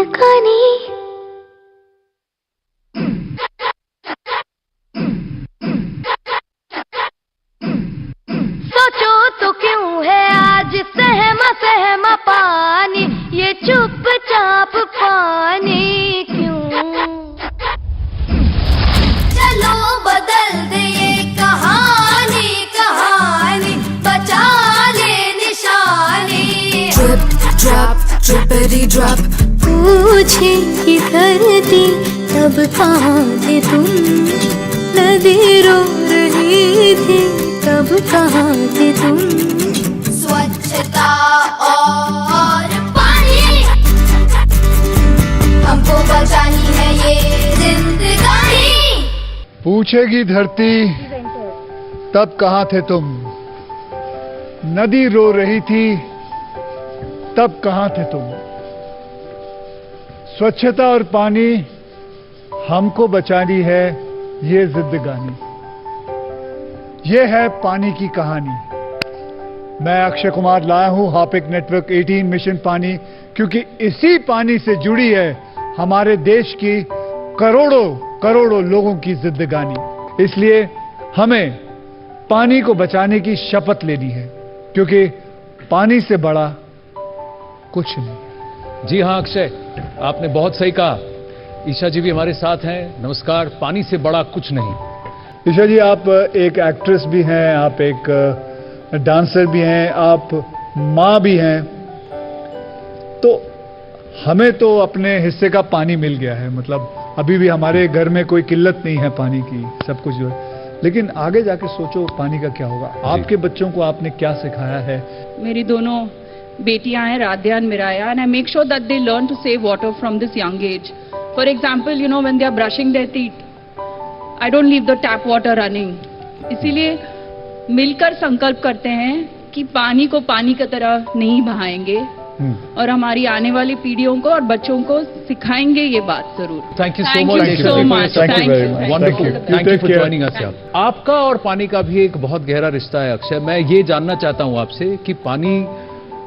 जिंदगानी। सोचो तो क्यों है आज सहमा सहमा पानी, ये चुपचाप पानी क्यों। चलो बदल दे ये कहानी, कहानी बचा ले निशानी। ड्रिप ड्रॉप ड्रिपरी ड्रॉप, पूछेगी धरती तब कहाँ थे तुम, नदी रो रही थी तब कहाँ थे तुम। स्वच्छता और पानी, हमको बचानी है ये जिंदगानी। पूछेगी धरती तब कहाँ थे तुम, नदी रो रही थी तब कहाँ थे तुम। स्वच्छता और पानी, हमको बचानी है ये जिंदगानी। ये है पानी की कहानी। मैं अक्षय कुमार लाया हूं हार्पिक नेटवर्क 18 मिशन पानी, क्योंकि इसी पानी से जुड़ी है हमारे देश की करोड़ों करोड़ों लोगों की जिंदगानी। इसलिए हमें पानी को बचाने की शपथ लेनी है, क्योंकि पानी से बड़ा कुछ नहीं। जी हाँ अक्षय, आपने बहुत सही कहा। ईशा जी भी हमारे साथ हैं। नमस्कार। पानी से बड़ा कुछ नहीं। ईशा जी, आप एक एक्ट्रेस भी हैं, आप एक डांसर भी हैं, आप माँ भी हैं, तो हमें तो अपने हिस्से का पानी मिल गया है। मतलब अभी भी हमारे घर में कोई किल्लत नहीं है पानी की, सब कुछ जो है। लेकिन आगे जाके सोचो पानी का क्या होगा। आपके बच्चों को आपने क्या सिखाया है? मेरी दोनों बेटियां हैं, Radhya and Miraya, and I make sure that they learn to save water from this young age. For example, you know, when they are brushing their teeth, I don't leave the tap water running. इसीलिए मिलकर संकल्प करते हैं कि पानी को पानी की तरह नहीं बहाएंगे और हमारी आने वाली पीढ़ियों को और बच्चों को सिखाएंगे ये बात जरूर. Thank you Thank you so much. Thank you. Wonderful. Thank you for joining us. आपका और पानी का भी एक बहुत गहरा रिश्ता है अक्षय. मैं ये जानना चाहता हूँ आपसे कि पानी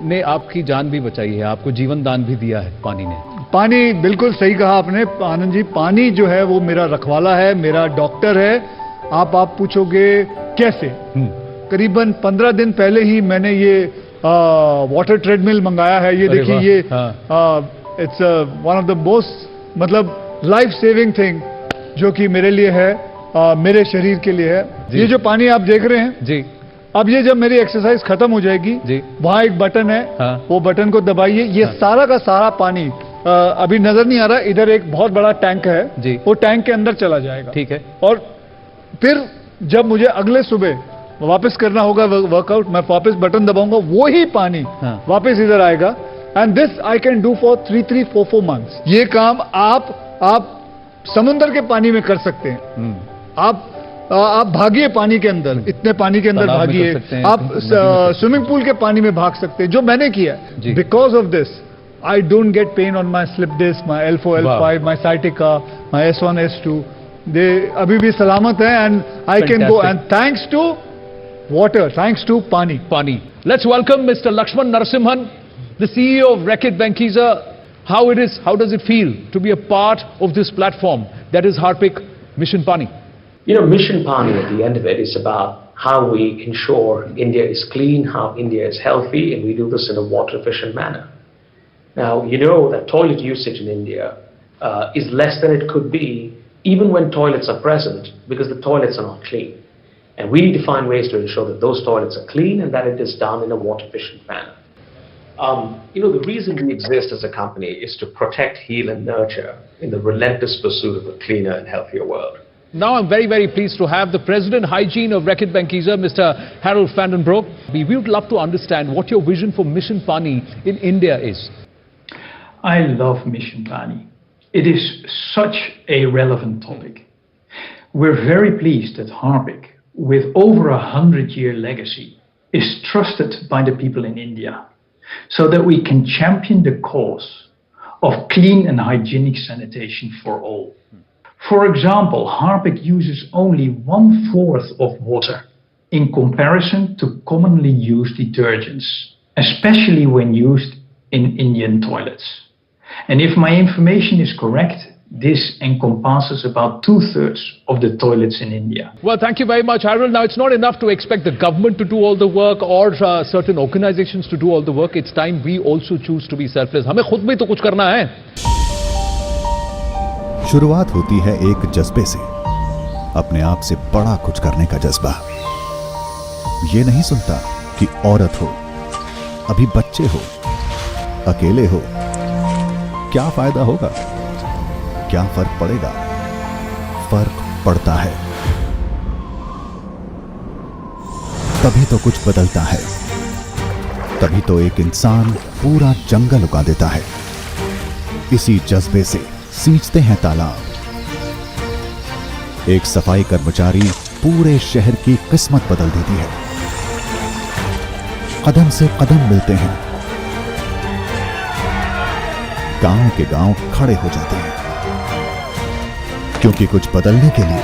ने आपकी जान भी बचाई है, आपको जीवन दान भी दिया है पानी ने. पानी, बिल्कुल सही कहा आपने आनंद जी. पानी जो है वो मेरा रखवाला है, मेरा डॉक्टर है. आप पूछोगे कैसे? करीबन 15 दिन पहले ही मैंने ये वाटर ट्रेडमिल मंगाया है. ये देखिए, ये it's one of the most मतलब लाइफ सेविंग थिंग जो कि मेरे लिए है, मेरे शरीर के लिए है. ये जो पानी आप देख रहे हैं जी, अब ये जब मेरी एक्सरसाइज खत्म हो जाएगी जी, वहां एक बटन है, वो बटन को दबाइए. ये सारा का सारा पानी अभी नजर नहीं आ रहा, इधर एक बहुत बड़ा टैंक है जी, वो टैंक के अंदर चला जाएगा. ठीक है. और फिर जब मुझे अगले सुबह वापस करना होगा वर्कआउट, मैं वापस बटन दबाऊंगा, वो ही पानी वापस इधर आएगा. And this I can do for 3-4 months. ये काम आप समुद्र के पानी में कर सकते हैं. आप भागिए पानी के अंदर, इतने पानी के अंदर भागिए. आप स्विमिंग पूल के पानी में भाग सकते हैं, जो मैंने किया. Because of this I don't get pain on my slip disc, my L4, L5, my sciatica, my S1, S2. They अभी भी सलामत हैं, and I can go. And thanks to water, thanks to pani. Pani. Let's welcome Mr. Lakshman Narasimhan, the CEO of Reckitt Benckiser. How does it feel to be a part of this platform that is Harpic Mission Pani? You know, Mission Pani at the end of it is about how we ensure India is clean, how India is healthy, and we do this in a water efficient manner. Now, you know that toilet usage in India is less than it could be, even when toilets are present, because the toilets are not clean. And we need to find ways to ensure that those toilets are clean and that it is done in a water efficient manner. You know, the reason we exist as a company is to protect, heal and nurture in the relentless pursuit of a cleaner and healthier world. Now I'm very, very pleased to have the President Hygiene of Reckitt Benckiser, Mr. Harold van den Broek. We would love to understand what your vision for Mission Pani in India is. I love Mission Pani. It is such a relevant topic. We're very pleased that Harpic, with over 100-year legacy, is trusted by the people in India, so that we can champion the cause of clean and hygienic sanitation for all. For example, Harpic uses only 1/4 of water in comparison to commonly used detergents, especially when used in Indian toilets. And if my information is correct, this encompasses about 2/3 of the toilets in India. Well, thank you very much, Harold. Now, it's not enough to expect the government to do all the work or certain organizations to do all the work. It's time we also choose to be selfless. हमें खुद भी तो कुछ करना है. शुरुआत होती है एक जज्बे से, अपने आप से बड़ा कुछ करने का जज्बा. ये नहीं सुनता कि औरत हो, अभी बच्चे हो, अकेले हो, क्या फायदा होगा, क्या फर्क पड़ेगा. फर्क पड़ता है. तभी तो कुछ बदलता है. तभी तो एक इंसान पूरा जंगल उगा देता है. इसी जज्बे से सींचते हैं तालाब. एक सफाई कर्मचारी पूरे शहर की किस्मत बदल देती है. कदम से कदम मिलते हैं. गांव के गांव खड़े हो जाते हैं. क्योंकि कुछ बदलने के लिए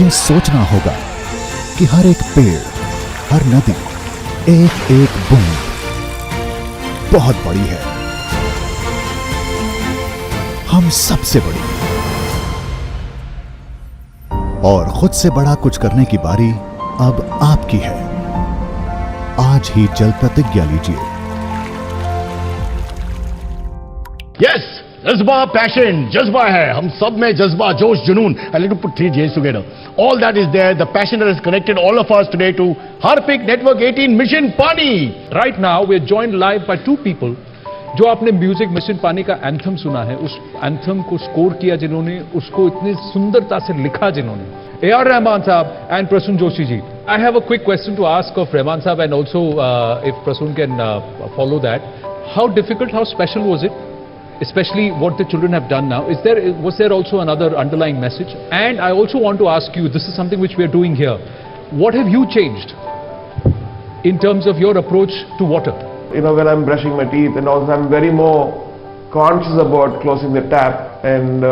यह सोचना होगा कि हर एक पेड़, हर नदी, एक एक बूंद बहुत बड़ी है. हम सबसे बड़ी. और खुद से बड़ा कुछ करने की बारी अब आपकी है. आज ही जल प्रतिज्ञा लीजिए. Yes, जज्बा, पैशन, जज्बा है. हम सब में जज्बा, जोश, जुनून. I need to put 3 J's together. All that is there. The passion that has connected all of us today to Harpik Network 18 Mission Pani. Right now, we are joined live by 2 people. जो आपने music mission पानी का anthem सुना है, उस anthem को score किया जिन्होंने, उसको इतनी सुंदरता से लिखा जिन्होंने, A.R. रहमान साहब and Prasoon Joshi ji. I have a quick question to ask of Rahman साहब and also if Prasoon can follow that. How difficult, how special was it? Especially what the children have done now. Was there also another underlying message? And I also want to ask you, this is something which we are doing here. What have you changed in terms of your approach to water? You know, when I'm brushing my teeth and also I'm very more conscious about closing the tap and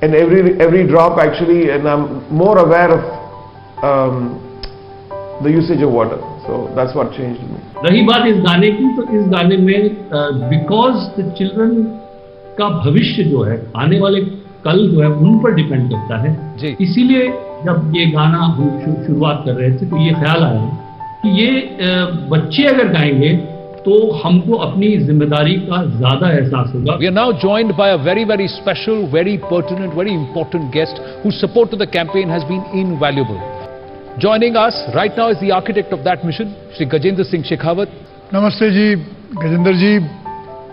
every drop actually, and I'm more aware of the usage of water. So that's what changed me. रही बात इस गाने की, तो इस गाने में because the children का भविष्य जो है, आने वाले कल जो है, उन पर डिपेंड करता है. इसीलिए जब ये गाना हम शुरुआत कर रहे थे तो ये ख्याल आया कि ये बच्चे अगर गाएंगे तो हमको अपनी जिम्मेदारी का ज्यादा एहसास होगा. We are now joined by a very, very special, very pertinent, very important guest whose support to the campaign has been invaluable. Joining us right now is the architect of that mission, Shri Gajendra Singh Shekhawat. नमस्ते जी गजेंद्र जी.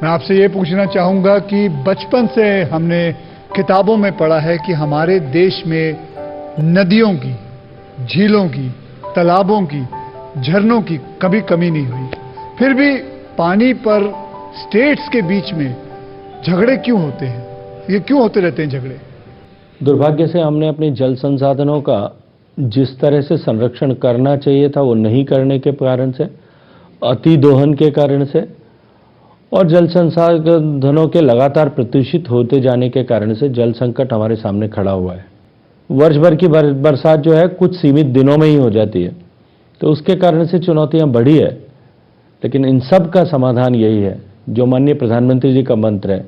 मैं आपसे ये पूछना चाहूँगा कि बचपन से हमने किताबों में पढ़ा है कि हमारे देश में नदियों की, झीलों की, तालाबों की, झरनों की कभी कमी नहीं हुई. फिर भी पानी पर स्टेट्स के बीच में झगड़े क्यों होते हैं? ये क्यों होते रहते हैं झगड़े? दुर्भाग्य से हमने अपने जल संसाधनों का जिस तरह से संरक्षण करना चाहिए था वो नहीं करने के कारण से, अति दोहन के कारण से और जल संसाधनों के लगातार प्रदूषित होते जाने के कारण से जल संकट हमारे सामने खड़ा हुआ है. वर्ष भर की बरसात जो है कुछ सीमित दिनों में ही हो जाती है, तो उसके कारण से चुनौतियां बढ़ी है. लेकिन इन सब का समाधान यही है जो माननीय प्रधानमंत्री जी का मंत्र है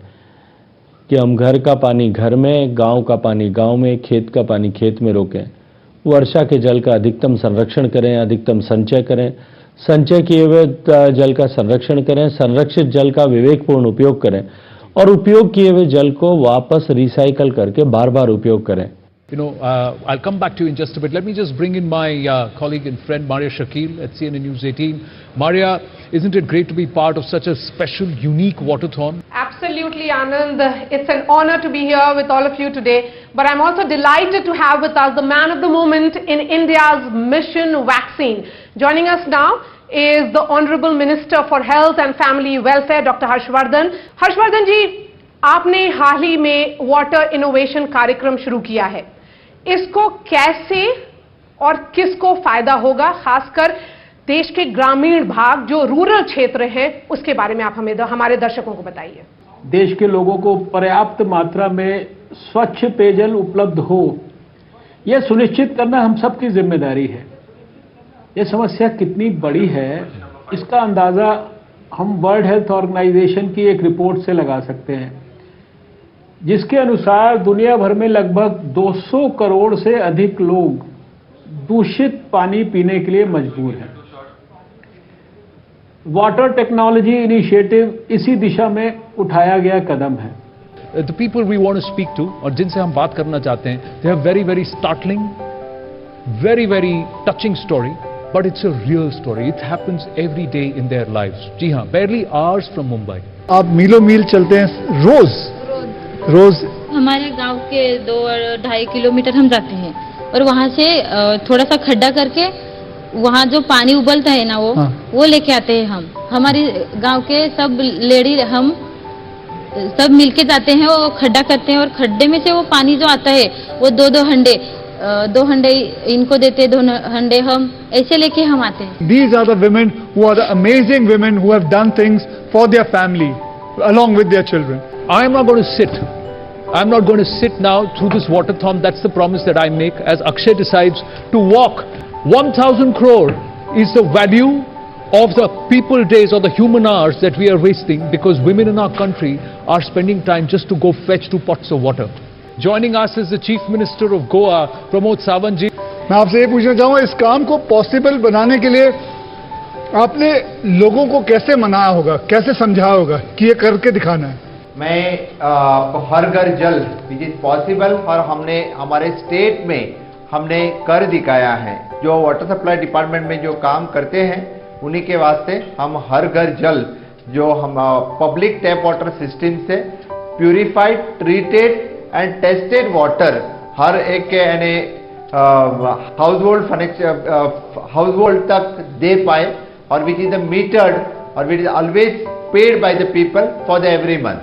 कि हम घर का पानी घर में, गांव का पानी गांव में, खेत का पानी खेत में रोकें. वर्षा के जल का अधिकतम संरक्षण करें, अधिकतम संचय करें, संचय किए हुए जल का संरक्षण करें, संरक्षित जल का विवेकपूर्ण उपयोग करें और उपयोग किए हुए जल को वापस रिसाइकल करके बार बार उपयोग करें. You know, I'll come back to you in just a bit. Let me just bring in my colleague and friend Maria Shakil at CNN News 18. Maria, isn't it great to be part of such a special, unique waterthon? Absolutely, Anand. It's an honor to be here with all of you today. But I'm also delighted to have with us the man of the moment in India's mission vaccine. Joining us now is the Honorable Minister for Health and Family Welfare, Dr. Harshvardhan. Harshvardhan ji, आपने हाल ही में water innovation कार्यक्रम शुरू किया है. इसको कैसे और किसको फायदा होगा, खासकर देश के ग्रामीण भाग जो रूरल क्षेत्र हैं, उसके बारे में आप हमें हमारे दर्शकों को बताइए. देश के लोगों को पर्याप्त मात्रा में स्वच्छ पेयजल उपलब्ध हो, यह सुनिश्चित करना हम सबकी जिम्मेदारी है. यह समस्या कितनी बड़ी है इसका अंदाजा हम वर्ल्ड हेल्थ ऑर्गेनाइजेशन की एक रिपोर्ट से लगा सकते हैं, जिसके अनुसार दुनिया भर में लगभग 200 करोड़ से अधिक लोग दूषित पानी पीने के लिए मजबूर हैं। वाटर टेक्नोलॉजी इनिशिएटिव इसी दिशा में उठाया गया कदम है। The people we want to speak to, और जिनसे हम बात करना चाहते हैं, they have very very startling, very very touching story, but it's a real story. It happens every day in their lives. जी हाँ, barely hours from Mumbai. आप मीलों मील चलते हैं रोज। हमारे गांव के 2-2.5 किलोमीटर हम जाते हैं और वहाँ से थोड़ा सा खड्डा करके वहाँ जो पानी उबलता है ना वो लेके आते हैं हम। हमारी गांव के सब लेडी हम सब मिलके जाते हैं, वो खड्डा करते हैं और खड्डे में से वो पानी जो आता है वो 2 हंडे इनको देते हैं, 2 हंडे हम ऐसे लेके हम आते हैं। These are the women who are the amazing women who have done things for their family along with their children. I am not going to sit. I'm not going to sit now through this waterthon. That's the promise that I make as Akshay decides to walk. 1,000 crore is the value of the people days or the human hours that we are wasting because women in our country are spending time just to go fetch 2 pots of water. Joining us is the Chief Minister of Goa, Pramod Sawant ji. मैं आपसे ये पूछना चाहूँगा, इस काम को possible बनाने के लिए आपने लोगों को कैसे मनाया होगा, कैसे समझाया होगा कि ये करके दिखाना है? मैं आपको हर घर जल विच इज पॉसिबल और हमने हमारे स्टेट में हमने कर दिखाया है। जो वाटर सप्लाई डिपार्टमेंट में जो काम करते हैं उन्हीं के वास्ते हम हर घर जल जो हम पब्लिक टैप वाटर सिस्टम से purified, treated and tested water हर एक के यानी हाउसहोल्ड तक दे पाए और विच इज द मीटर्ड और which is always paid by the people for the every month.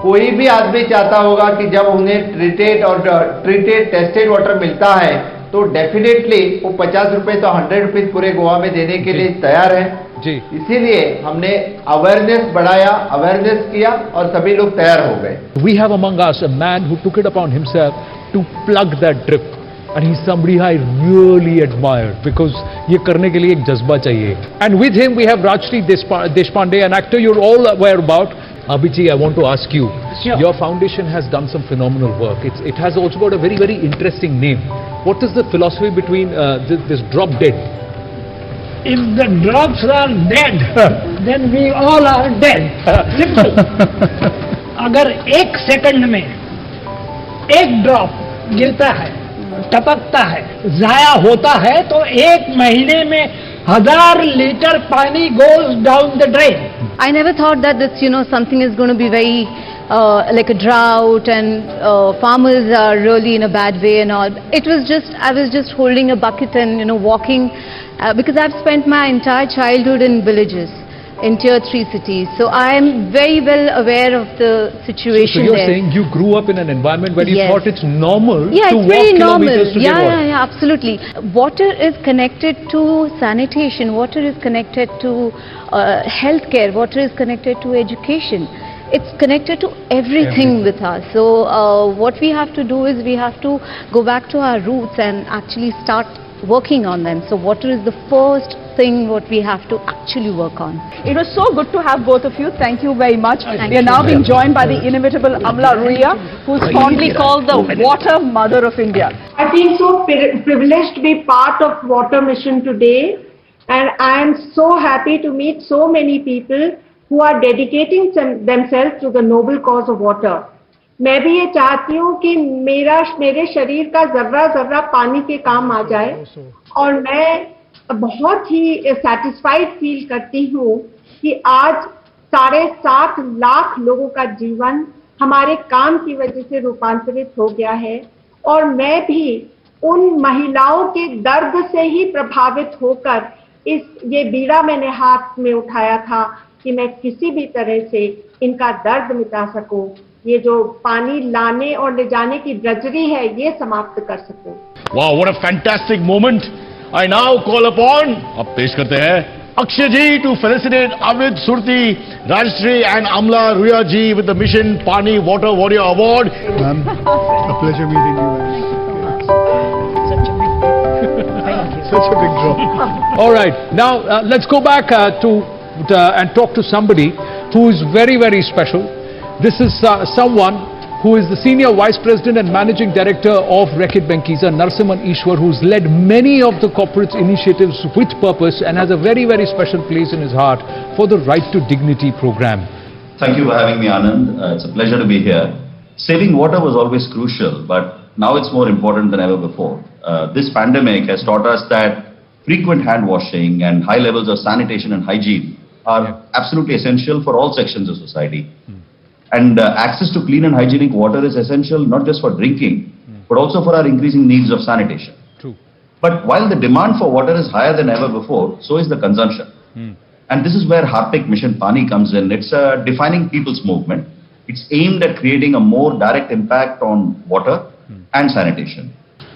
कोई भी आदमी चाहता होगा कि जब उन्हें ट्रीटेड टेस्टेड वाटर मिलता है तो डेफिनेटली वो 50 रुपए तो 100 रुपीज पूरे गोवा में देने के लिए तैयार है जी। इसीलिए हमने अवेयरनेस बढ़ाया, अवेयरनेस किया और सभी लोग तैयार हो गए। We have among us a man who took it upon himself to plug that drip, and he's somebody I really admire because ये करने के लिए एक जज्बा चाहिए। And with him we have Rajshri Deshpande, an actor you're all aware about. Abhiji, I want to ask you, your foundation has done some phenomenal work. It has also got a very, very interesting name. What is the philosophy between this drop dead? If the drops are dead, then we all are dead. Simple. अगर 1 second में 1 drop गिरता है, टपकता है, जाया होता है तो 1 महीने में 1000 लीटर पानी goes down the drain. I never thought that this, something is going to be very like a drought and farmers are really in a bad way and all. I was just holding a bucket and walking because I've spent my entire childhood in villages, in tier 3 cities. So I am very well aware of the situation there. So you're saying you grew up in an environment where you thought it's normal to walk kilometers to get water? Yeah, absolutely. Water is connected to sanitation. Water is connected to healthcare. Water is connected to education. It's connected to everything with us. So what we have to do is we have to go back to our roots and actually start working on them. So water is the first thing what we have to actually work on. It was so good to have both of you. Thank you very much. We are now being joined by the inimitable Amla Ruia, who is fondly called the water mother of India. I feel so privileged to be part of Water Mission today, and I am so happy to meet so many people who are dedicating themselves to the noble cause of water. मैं भी ये चाहती हूँ कि मेरे शरीर का जर्रा जर्रा पानी के काम आ जाए और मैं बहुत ही सैटिस्फाइड फील करती हूँ कि आज 7.5 लाख लोगों का जीवन हमारे काम की वजह से रूपांतरित हो गया है और मैं भी उन महिलाओं के दर्द से ही प्रभावित होकर ये बीड़ा मैंने हाथ में उठाया था कि मैं किसी भी तरह से इनका दर्द मिटा सकूं, ये जो पानी लाने और ले जाने की ड्रजरी है ये समाप्त कर सकूं। Wow, what a fantastic moment! I now call upon, अब पेश करते हैं Akshay ji to felicitate Avid Surti, Rajshri and Amla Ruia ji with the Mission Pani Water Warrior Award. Ma'am, a pleasure meeting you. Such a big draw. All right, now let's go back to and talk to somebody who is very, very special. This is someone who is the Senior Vice President and Managing Director of Reckitt Benckiser, Narasimhan Ishwar, who's led many of the corporate initiatives with purpose and has a very, very special place in his heart for the Right to Dignity program. Thank you for having me, Anand. It's a pleasure to be here. Saving water was always crucial, but now it's more important than ever before. This pandemic has taught us that frequent hand washing and high levels of sanitation and hygiene are absolutely essential for all sections of society. And access to clean and hygienic water is essential not just for drinking, but also for our increasing needs of sanitation. True. But while the demand for water is higher than ever before, so is the consumption. And this is where Harpik Mission Pani comes in. It's a defining people's movement. It's aimed at creating a more direct impact on water and sanitation.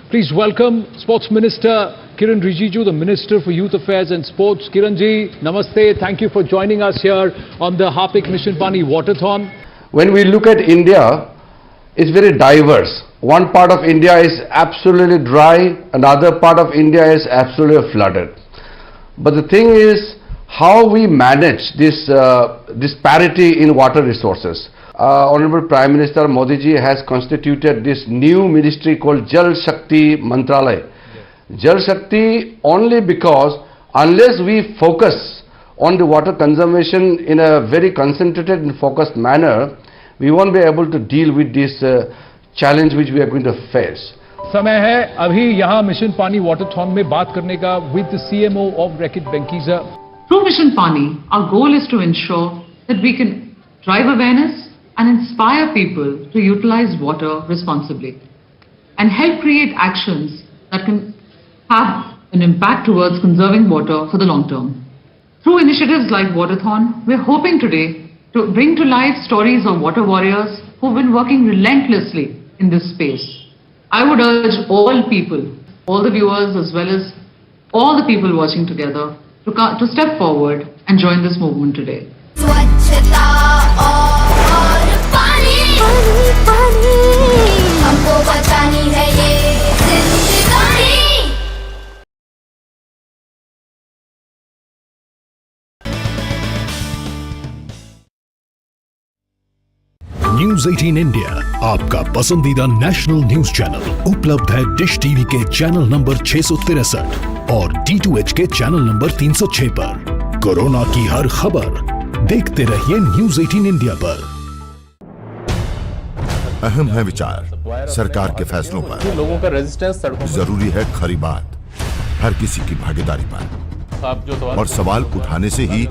Please welcome Sports Minister Kiran Rijiju, the Minister for Youth Affairs and Sports. Kiranji, namaste. Thank you for joining us here on the Harpik Mission Pani Waterthon. When we look at India, it's very diverse. One part of India is absolutely dry, another part of India is absolutely flooded. But the thing is, how we manage this disparity in water resources. Honorable Prime Minister Modi ji has constituted this new ministry called Jal Shakti Mantralaya. Jal Shakti only because unless we focus on the water conservation in a very concentrated and focused manner, we won't be able to deal with this challenge which we are going to face. समय है अभी यहाँ mission पानी वाटरथॉन में बात करने का with the CMO of Reckitt Benckiser. Through Mission Pani, our goal is to ensure that we can drive awareness and inspire people to utilize water responsibly and help create actions that can have an impact towards conserving water for the long term. Through initiatives like Waterthon, we're hoping today to bring to life stories of water warriors who've been working relentlessly in this space. I would urge all people, all the viewers as well as all the people watching together to step forward and join this movement today. स्वच्छता और पानी हमको बचानी है ये जिंदगानी. News 18 India आपका पसंदीदा नेशनल न्यूज चैनल उपलब्ध है डिश टीवी के चैनल नंबर 663 और D2H के चैनल नंबर 306 पर. कोरोना की हर खबर देखते रहिए न्यूज 18 इंडिया पर. अहम है विचार सरकार के फैसलों पर. लोगों का रेजिस्टेंस जरूरी है खरी बात हर किसी की भागीदारी पर. और सवाल उठाने से ही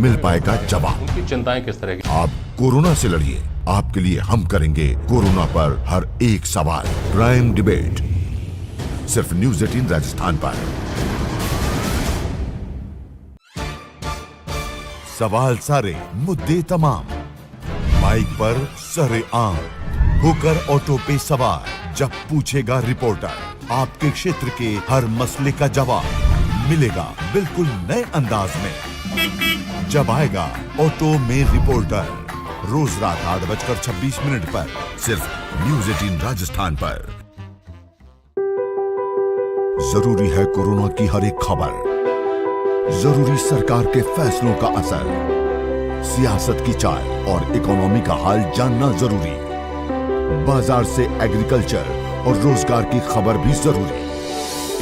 मिल पाएगा जवाब. उनकी चिंताएं किस तरह की. आप कोरोना से लड़िए. आपके लिए हम करेंगे कोरोना पर हर एक सवाल. प्राइम डिबेट सिर्फ न्यूज 18 राजस्थान पर. सवाल सारे मुद्दे तमाम. माइक पर सरे आम होकर ऑटो पे सवार. जब पूछेगा रिपोर्टर आपके क्षेत्र के हर मसले का जवाब मिलेगा बिल्कुल नए अंदाज में. जब आएगा ऑटो में रिपोर्टर रोज रात 8:26 पर सिर्फ न्यूज 18 राजस्थान पर. जरूरी है कोरोना की हर एक खबर. जरूरी सरकार के फैसलों का असर. सियासत की चाल और इकोनॉमी का हाल जानना जरूरी. बाजार से एग्रीकल्चर और रोजगार की खबर भी जरूरी.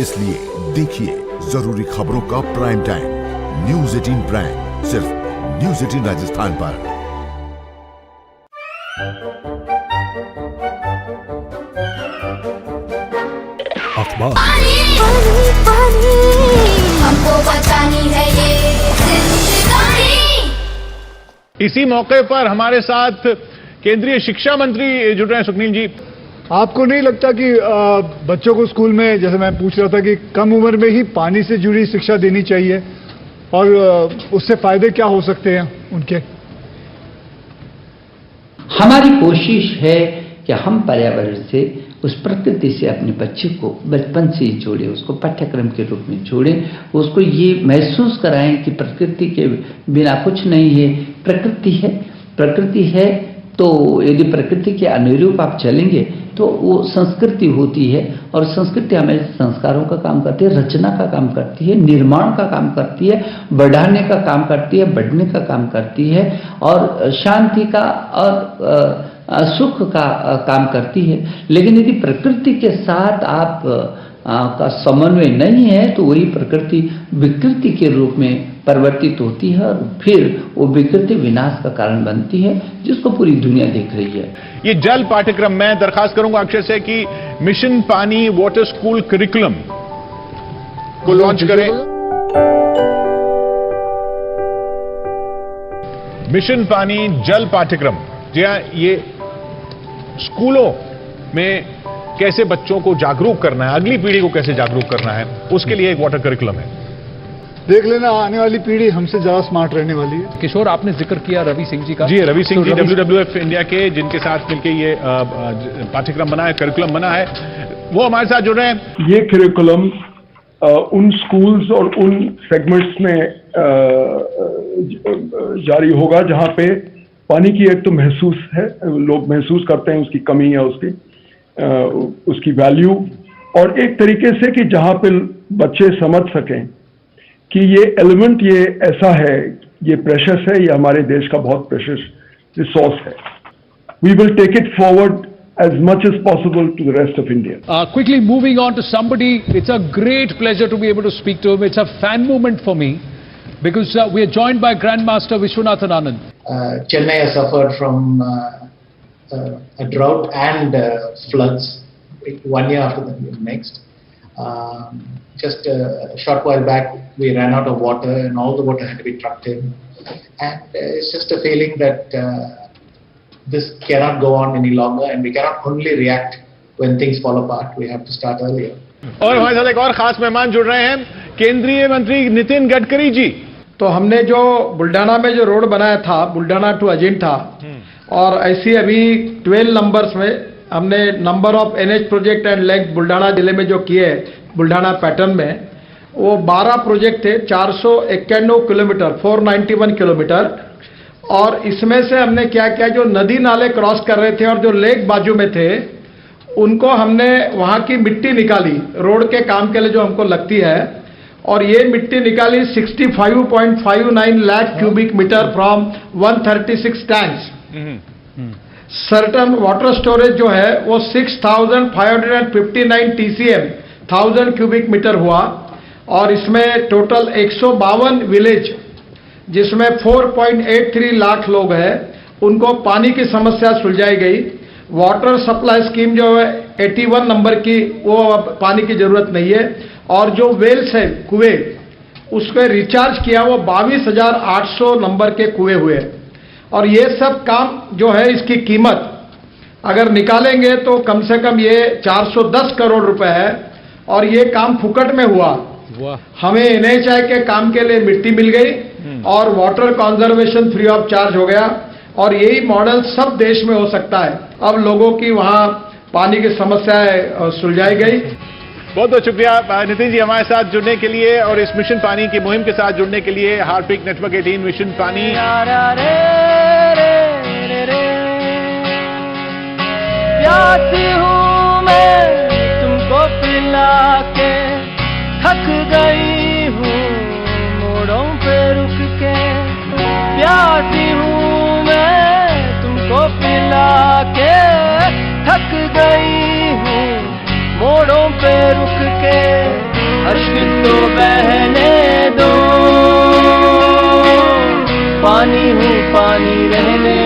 इसलिए देखिए जरूरी खबरों का प्राइम टाइम न्यूज 18 प्राइम सिर्फ न्यूज 18 राजस्थान पर. अखबार हमको बचानी है ये जिंदगानी. इसी मौके पर हमारे साथ केंद्रीय शिक्षा मंत्री जुड़ रहे हैं. सुखनील जी, आपको नहीं लगता कि बच्चों को स्कूल में, जैसे मैं पूछ रहा था, कि कम उम्र में ही पानी से जुड़ी शिक्षा देनी चाहिए और उससे फायदे क्या हो सकते हैं उनके? हमारी कोशिश है कि हम पर्यावरण से, उस प्रकृति से अपने बच्चे को बचपन से ही जोड़ें, उसको पाठ्यक्रम के रूप में जोड़ें, उसको ये महसूस कराएं कि प्रकृति के बिना कुछ नहीं है. प्रकृति है तो यदि प्रकृति के अनुरूप आप चलेंगे तो वो संस्कृति होती है, और संस्कृति हमें संस्कारों का काम करती है, रचना का काम करती है, निर्माण का काम करती है, बढ़ाने का काम करती है, बढ़ने का काम करती है, और शांति का और सुख का काम करती है। लेकिन यदि प्रकृति के साथ आप का समन्वय नहीं है तो वही प्रकृति विकृति के रूप में परिवर्तित होती है, और फिर वो विकृति विनाश का कारण बनती है, जिसको पूरी दुनिया देख रही है। ये जल पाठ्यक्रम मैं दरखास्त करूंगा अक्षय से कि मिशन पानी वाटर स्कूल करिकुलम को लॉन्च करें। मिशन पानी जल पाठ्यक्रम, जी हाँ, ये स्कूलों में कैसे बच्चों को जागरूक करना है, अगली पीढ़ी को कैसे जागरूक करना है, उसके लिए एक वाटर करिकुलम है। देख लेना, आने वाली पीढ़ी हमसे ज्यादा स्मार्ट रहने वाली है। किशोर, आपने जिक्र किया रवि सिंह जी का। जी, रवि सिंह जी WWF इंडिया के, जिनके साथ मिलकर ये पाठ्यक्रम बना है, करिकुलम बना है, वो हमारे साथ जुड़ रहे हैं। ये करिकुलम उन स्कूल्स और उन सेगमेंट्स में जारी होगा जहां पे पानी की एक तो महसूस है, लोग महसूस करते हैं उसकी कमी या उसकी वैल्यू, और एक तरीके से कि जहां पे बच्चे समझ सकें कि ये एलिमेंट ये ऐसा है, ये प्रेशियस है, ये हमारे देश का बहुत प्रेशियस रिसोर्स है। We will take it forward as much as possible to the rest of India. Quickly moving on to somebody, it's a great pleasure to be able to speak to him. It's a fan moment for me because we are joined by Grandmaster Vishwanathan Anand. Chennai has suffered from a drought and floods 1 year after the next. Just a short while back, we ran out of water and all the water had to be trucked in. And it's just a feeling that this cannot go on any longer, and we cannot only react when things fall apart. We have to start earlier. और हमारे साथ एक और खास मेहमान जुड़ रहे हैं, केंद्रीय मंत्री नितिन गडकरी जी। तो हमने जो बुल्ढाना में जो रोड बनाया था, बुल्ढाना टू अजिंठा, और ऐसी अभी 12 नंबर्स में हमने number of NH project and leg Buldhana जिले में जो किए बुल्ढाना पैटर्न में, वो 12 प्रोजेक्ट थे, 491 किलोमीटर, 491 किलोमीटर। और इसमें से हमने क्या किया, जो नदी नाले क्रॉस कर रहे थे और जो लेक बाजू में थे, उनको हमने वहाँ की मिट्टी निकाली रोड के काम के लिए जो हमको लगती है, और ये मिट्टी निकाली 65.59 lakh cubic metre from 136 tanks. Certain water storage जो है वो 6559 TCM 1000 क्यूबिक मीटर हुआ, और इसमें टोटल 152 विलेज जिसमें 4.83 लाख लोग हैं, उनको पानी की समस्या सुलझाई गई। वाटर सप्लाई स्कीम जो है 81 नंबर की, वो अब पानी की जरूरत नहीं है, और जो वेल्स है कुएं, उसको रिचार्ज किया, वो 22,800 नंबर के कुएं हुए। और ये सब काम जो है, इसकी कीमत अगर निकालेंगे तो कम से कम ये 410 करोड़ रुपए है, और ये काम फुकट में हुआ। हमें NHI के काम के लिए मिट्टी मिल गई और water conservation free of charge हो गया, और यही मॉडल सब देश में हो सकता है। अब लोगों की वहाँ पानी की समस्याएं सुलझाई गई। बहुत बहुत शुक्रिया नितिन जी हमारे साथ जुड़ने के लिए, और इस मिशन पानी की मुहिम के साथ जुड़ने के लिए। हार्पिक नेटवर्क 18 मिशन पानी। प्यासी हूँ मैं तुमको पिला के, थक गई हूँ मोड़ों पे रुक के। प्यासी हूँ मैं तुमको पिला के, थक गई हूँ मोड़ों पे रुक के। अश्क तो बहने दो, पानी हूँ पानी रहने